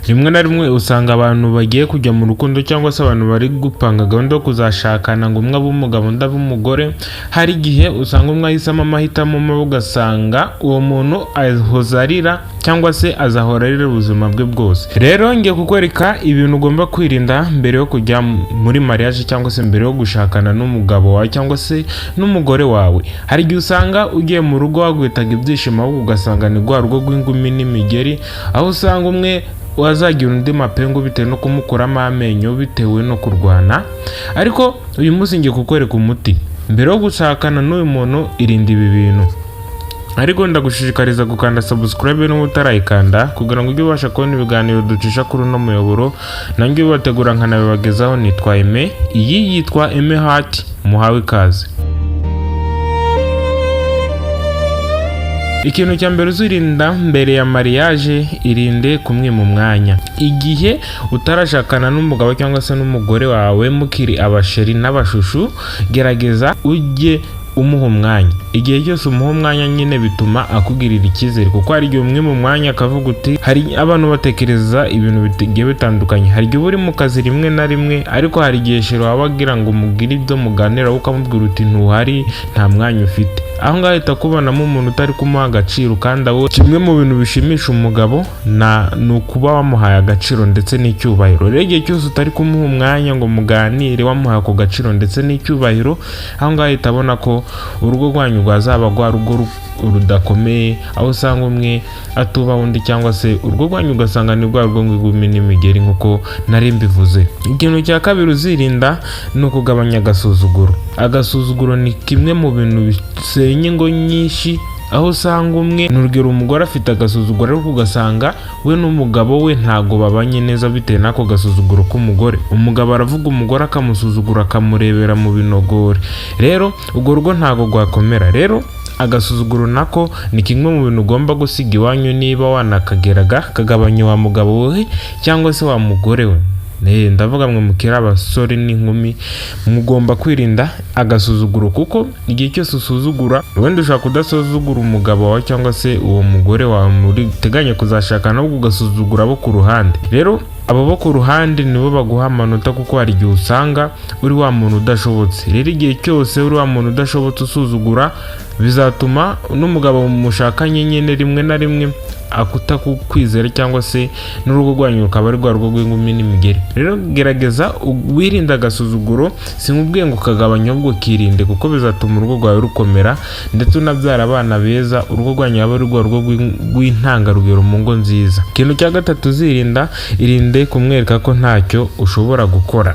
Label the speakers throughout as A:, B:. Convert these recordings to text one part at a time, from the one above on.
A: rimwe na rimwe usanga abantu bagiye kujya mu rukundo cyangwa se abantu bari gupanga gahunda yo kuzashakana ngo umwe abe umugabo undi abe umugore, hari igihe usanga umwe ahisemo amahitamo mabi ugasanga uwo muntu ahoza arira cyangwa se azahora arira ubuzima bwe bwose. Rero ngiye kukwereka ibintu ugomba kwirinda mbere yo kujya muri mariage cyangwa se mbere yo gushakana n'umugabo wawe cyangwa se n'umugore wawe. Hari igihe usanga ugiye mu rugo wagwitaga ibyishimo ahubwo ugasanga ni rwa rugo rw'ingumi n'imigeri, aho usanga umwe wazagira undi mapengu bitewe no kumukuramo amenyo bitewe no kurwana. Ariko uyu munsi ngiye kukwereka umuti mbere yo gushakana n'uyu muntu. Irinda ibi bintu, ariko ndagushishikariza gukanda subscribe n'ubu utarayikanda kugira ngo ujye ubasha kubona ibiganiro ducisha kuri uno muyoboro, nanjye ubategura nkanabibagezaho. Nitwa Aime, iyi yitwa Aime Heart, muhawe ikaze. Ikintu cya mbere uzirinda mbere ya mariage, irinde kumwima umwanya. Igihe utarashakana n'umugabo cyangwa se n'umugore wawe mukiri abasheri n'abashushu, gerageza ujye umuha umwanya. Igihe cyose umuha umwanya nyine bituma akugirira icyizere, kuko hari igihe umwe mu mwanya akavuga uti, hari abantu batekereza ibintu bigiye bitandukanye. Hari igihe uri mu kazi rimwe na rimwe, ariko hari igihe shero waba wagira ngo mugire ibyo muganira ukamubwira uti ntuhari, nta mwanya ufite. Aho ngaho ahita kubonamo umuntu utari kumuha agaciro, kandi aho kimwe mu bintu bishimisha umugabo ni ukuba wamuhaye agaciro ndetse n'icyubahiro. Rero igihe cyose utari kumuha umwanya ngo muganire wamuhaye ako gaciro ndetse n'icyubahiro, aho ngaho ahita abona ko urugo rwanyu rwazaba rwa rugo rudakomeye, aho usanga umwe atubaha undi cyangwa se urugo rwanyu ugasanga ni rwa rugo rw'ingumi n'imigeri nk'uko nari mbivuze. Ikintu cya kabiri uzirinda ni ukugabanya agasuzuguro. Agasuzuguro ni kimwe mu bintu bisenya ingo nyinshi, aho usanga umwe n'urugero umugore afite agasuzuguro ariko ugasanga we n'umugabo we ntago babanye neza bitewe n'ako gasuzuguro k'umugore. Umugabo aravuga umugore akamusuzugura akamurebera mu binogore, rero urwo rugo ntago rwakomera. Rero agasuzuguro nako ni kimwe mu bintu ugomba gusiga iwanyu, niba wanakageraga kagabanya wa mugabo we cyangwa se wa mugore we. Ndavuga mwe mukira abasore n'inkumi, mugomba kwirinda agasuzuguro, kuko igihe cyose usuzugura, wenda ushaka kudasuzugura umugabo wawe cyangwa se uwo mugore wawe muri teganya kuzashakana, ahubwo ugasuzugura abo ku ruhande. Rero abo bo ku ruhande nibo baguha amanota, kuko hari igihe usanga uri wa muntu udashobotse. Rero igihe cyose uri wa muntu udashobotse usuzugura, bizatuma n'umugabo mushakanye nyine rimwe na rimwe akutakukwizera cyangwa se n'urugo rwanyu rukaba ari rwa rugo rw'ingumi n'imigeri. Rero gerageza wirinda agasuzuguro, sinkubwiye ngo ukagabanya ahubwo kirinde, kuko bizatuma urugo rwawe rukomera ndetse unabyara abana beza, urugo rwanyu yaba ari rwa rugo rw'intangarugero mu ngo nziza. Ikintu cya gatatu uzirinda, irinde kumwereka ko ntacyo ushobora gukora.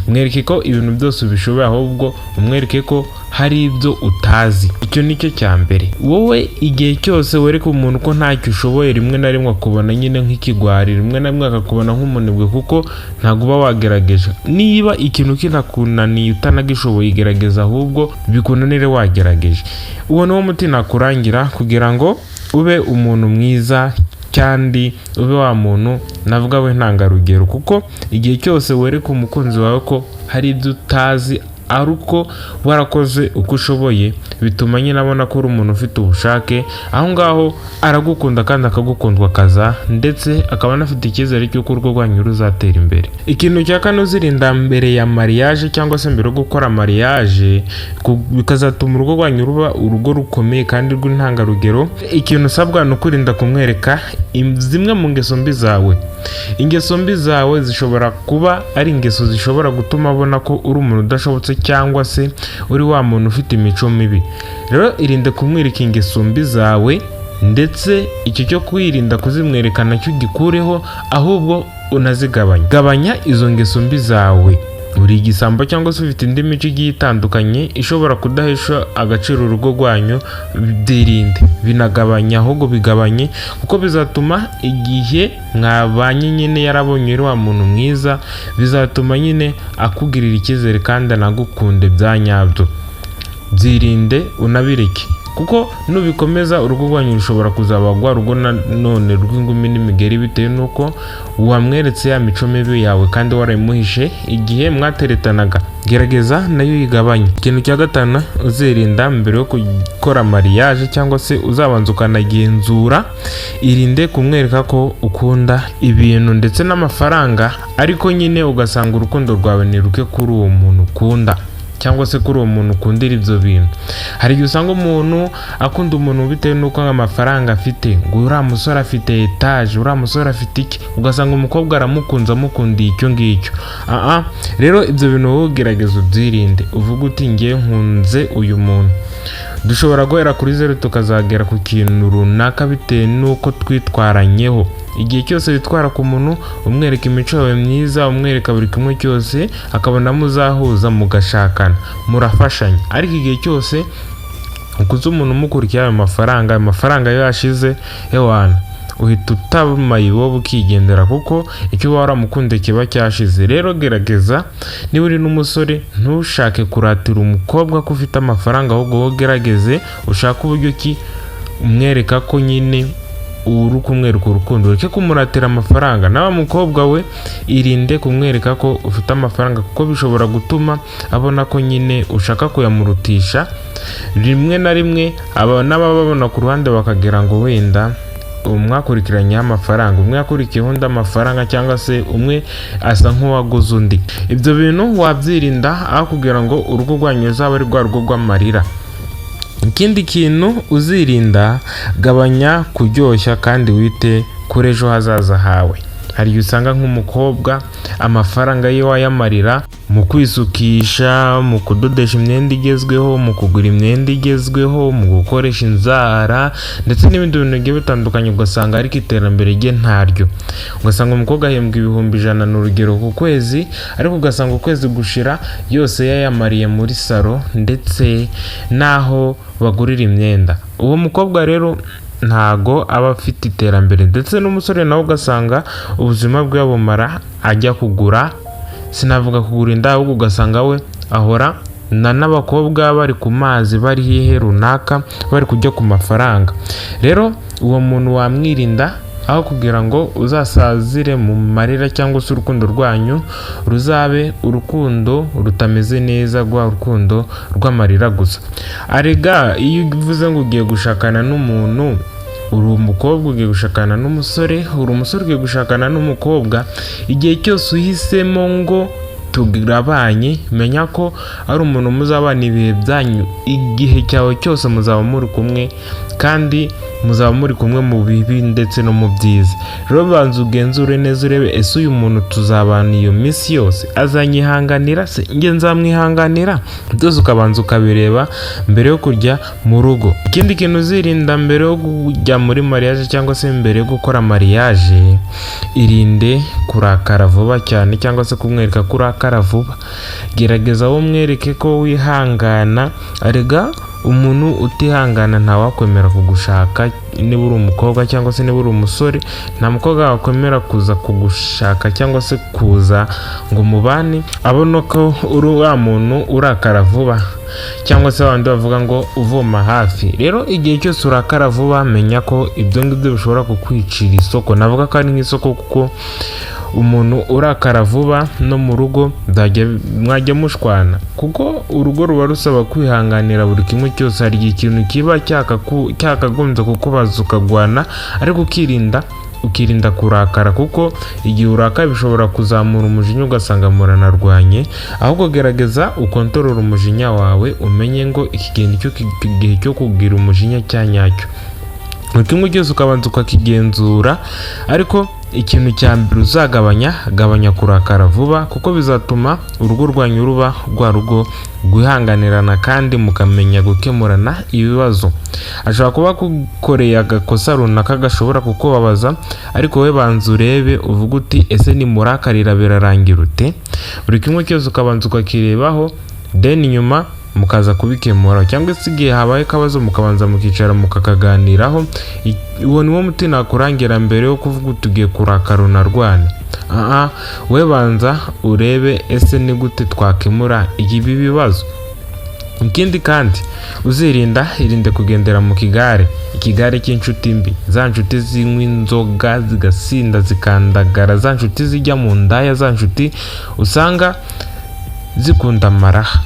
A: Mwereke ko ibintu byose ubishoboye, ahubwo umwereke ko hari ibyo utazi. Icyo nicyo cya mbere. Wowe igihe cyose wereka umuntu ko ntacyo ushoboye, rimwe na rimwe akubona nyine nk'ikigwari, rimwe na rimwe akakubona nk'umunebwe, kuko ntabwo uba wagerageje. Niba ikintu kinakunaniye utanagishoboye, gerageza ahubwo bikunanire wagerageje. Uwo niwo muti nakurangira kugira ngo ube umuntu mwiza kandi ube wa muntu navuga we ntangarugero, kuko igihe cyose wereka umukunzi wawe ko hari ibyo utazi ari uko warakoze uko ushoboye, bituma nyine abona ko uri umuntu ufite ubushake. Aho ngaho aragukunda kandi akagukundwa kaza, ndetse akaba anafite icyizere cy'uko urugo rwanyu ruzatera imbere. Ikintu cya kane uzirinda mbere ya mariage cyangwa se mbere yo gukora mariage, bikazatuma urugo rwanyu ruba urugo rukomeye kandi rw'intangarugero. Ikintu usabwa ni ukurinda kumwereka zimwe mu ngeso mbi zawe. Ingeso mbi zawe zishobora kuba ari ingeso zishobora gutuma abona ko uri umuntu udashobotse cyangwa se uri wa muntu ufite imico mibi. Rero irinde kumwereka ingeso mbi zawe, ndetse icyo cyo kwirinda kuzimwereka nacyo gikureho, ahubwo unazigabanya. Gabanya izo ngeso mbi zawe. Uri igisambo cyangwa se ufite indi mico igiye itandukanye ishobora kudahesha agaciro urugo rwanyu, byirinde. Binagabanya, ahubwo bigabanye, kuko bizatuma igihe mwabanye nyine yarabonye uri wa muntu mwiza, bizatuma nyine akugirira icyizere kandi anagukunde bya nyabyo. Byirinde unabireke. kuko nubikomeza urugo rwanyu rushobora kuzabagwa rugo none rw'ingumi n'imigeri bitewe nuko wamweretse ya mico mibi yawe kandi warayimuhishe igihe mwateretanaga. Gerageza nayo yigabanye. Ikintu cya gatanu uzirinda mbere yo gukora mariage cyangwa se uzabanza ukanagenzura, irinde kumwereka ko ukunda ibintu ndetse n'amafaranga ariko nyine ugasanga urukundo rwawe ni ruke kuri uwo muntu ukunda cyangwa se kuri uwo muntu ukundira ibyo bintu. Hari igihe usanga umuntu akunda umuntu bitewe nuko amafaranga afite, ngo uriya musore afite etaje, uriya musore afite iki, ugasanga umukobwa aramukunze amukundiye icyo ngicyo. Rero ibyo bintu wowe gerageza ubyirinde, uvuga uti ngiye nkunze uyu muntu. Dushobora guhera kuri 0 tukazagera ku kintu runaka bitewe nuko twitwaranyeho. Igihe cyose witwara ku muntu umwereka imico yawe myiza, umwereka buri kimwe cyose, akabona muzahuza mugashakana murafashanya. Ariko igihe cyose ukuze umuntu umukurikira amafaranga yo yashize ewana, uhita utamayibo ukigendera kuko icyo waramukunde kiba cyashize. Rero gerageza niba uri n'umusore ntushake kuratira umukobwa ko ufite amafaranga, ahubwo wowe gerageze ushaka uburyo ki umwereka ko nyine uri kumwereka urukundo, ureke kumuratira amafaranga. Nawe mukobwa we irinde kumwereka ko ufite amafaranga kuko bishobora gutuma abona ko nyine ushaka kuyamurutisha. Rimwe na rimwe n'abababona ku ruhande bakagira ngo wenda umwakurikiranye amafaranga, umwe yakurikiyeho undi amafaranga cyangwa se umwe asa nk'uwaguze undi. Ibyo bintu wabyirinda aho kugira ngo urugo rwanyu ruzaba ari rwa rugo rw'amarira. Ikindi kintu uzirinda, gabanya kuryoshya kandi wite kuri ejo hazaza hawe. Hari igihe usanga nk'umukobwa amafaranga ye wayamarira mu kwisukisha, mu kudodesha imyenda igezweho, mu kugura imyenda igezweho, mu gukoresha inzara ndetse n'ibindi bintu bigiye bitandukanye, ugasanga ariko iterambere rye ntaryo. Ugasanga umukobwa ahembwa ibihumbi 100 n'urugero ku kwezi, ariko ugasanga ukwezi gushira yose yayamariye muri salo ndetse naho bagurira imyenda. Uwo mukobwa rero ntago aba afite iterambere, ndetse n'umusore nawe ugasanga ubuzima bwe bumara ajya kugura, sinavuga kugura inda, ahubwo ugasanga we ahora n'abakobwa bari ku mazi, bari hehe runaka, bari kujya ku mafaranga. Rero uwo muntu wamwirinda aho kugira ngo uzasazire mu marira cyangwa se urukundo rwanyu ruzabe urukundo rutameze neza, rwa rukundo rw'amarira gusa. Arega iyo uvuze ngo ugiye gushakana n'umuntu, uri umukobwa ugiye gushakana n'umusore, uri umusore ugiye gushakana n'umukobwa, igihe cyose uhisemo ngo tugirabanye, menya ko ari umuntu muzabana ibihe byanyu, igihe cyawe cyose muzaba muri kumwe kandi muzaba muri kumwe mu bibi ndetse no mu byiza. Rero banza ugenzure neza urebe, ese uyu muntu tuzabana iyo minsi yose, azanyihanganira se, njye nzamwihanganira? Byose ukabanza ukabireba mbere yo kujya mu rugo. Ikindi kintu uzirinda mbere yo kujya muri mariage cyangwa se mbere yo gukora mariage, irinde kurakara vuba cyane cyangwa se kumwereka ko urakara vuba. Gerageza wo mwereke ko wihangana. Arega umuntu utihangana ntawakwemera kugushaka. Niba uri umukobwa cyangwa se niba uri umusore, nta mukobwa wakwemera kuza kugushaka cyangwa se kuza ngo mubane abona ko uri wa muntu urakara vuba, cyangwa se abandi bavuga ngo uvoma hafi. Rero igihe cyose urakara vuba, menya ko ibyo ngibyo bishobora kukwicira isoko. Navuga ko ari nk'isoko kuko umuntu urakara vuba no mu rugo mwajya mushwana, kuko urugo ruba rusaba kwihanganira buri kimwe cyose. Hari ikintu kiba cyakagombye kukubaza ukagwana, ariko ukirinda kurakara, kuko igihe urakaye bishobora kuzamura umujinya ugasanga muranarwanye. Ahubwo gerageza ukontorora umujinya wawe, umenye ngo iki gihe cyo kugira umujinya cyanyacyo. Buri kimwe cyose ukabanza ukakigenzura, ariko ikintu cya mbere gabanya kurakara vuba, kuko bizatuma urugo rwanyu ruba rwa rugo rwihanganirana kandi mukamenya gukemurana ibibazo. Ashobora kuba kukoreye agakosa runaka gashobora kukubabaza, ariko we banza urebe, uvuga uti ese nimurakarira birarangira ute? Buri kimwe cyose ukabanza ukakirebaho, then nyuma mukaza kubikemura, cyangwa se igihe habaye akabazo mukabanza mukicara mukakaganiraho. Uwo ni wo muti nakurangira mbere yo kuvuga tugiye kurakara unarwane. We banza urebe, ese ni gute twakemura ibi bibazo. Ikindi kandi irinde kugendera mu ikigare cy'inshuti mbi, za nshuti zinywa inzoga zigasinda zikandagara, za nshuti zijya mu ndaya, za nshuti usanga zikunda amaraha.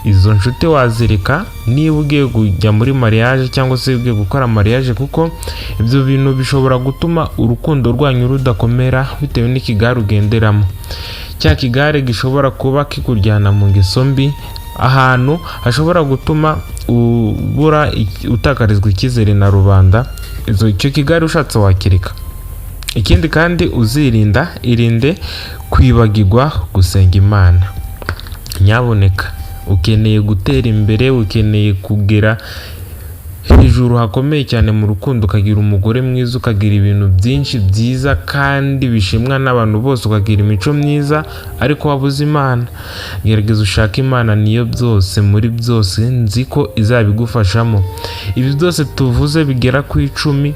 A: Izo nshuti wazireka niba ugiye kujya muri mariage cyangwa se ugiye gukora mariage, kuko ibyo bintu bishobora gutuma urukundo rwanyu rudakomera bitewe n'ikigare ugenderamo. Cya kigare gishobora kuba kikuryana mu ngeso mbi, ahantu hashobora gutuma utakarizwa icyizere na rubanda. Icyo kigare ushatse wakireka. Ikindi kandi irinde kwibagirwa gusenga Imana. Nyaboneka ukeneye gutera imbere, ukeneye kugera hejuru hakomeye cyane mu rukundo, ukagira umugore mwiza, ukagira ibintu byinshi byiza kandi bishimwa n'abantu bose, ukagira imico myiza, ariko wabuze Imana. Gerageza ushake Imana, niyo byose muri byose, nzi ko izabigufashamo. Ibi byose tuvuze bigera ku 10,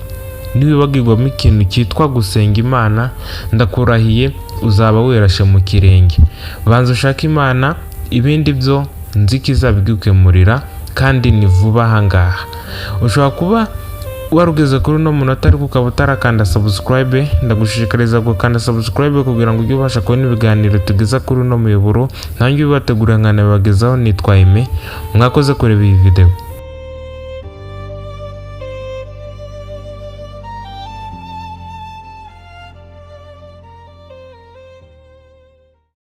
A: niwibagirwamo ikintu cyitwa gusenga Imana, ndakurahiye uzaba werashe mu kirenge. Banza ushake Imana, ibindi byo nzi ko izabigukemurira kandi ni vuba ahangaha. Ushobora kuba warugeze kuri uno munota ariko ukaba utarakanda subscribe. Ndagushishikariza gukanda subscribe kugira ngo ujye ubasha kubona ibiganiro tugeza kuri uno muyoboro, nanjye ubategurira nkanabibagezaho. Nitwa Aime, mwakoze kureba iyi video.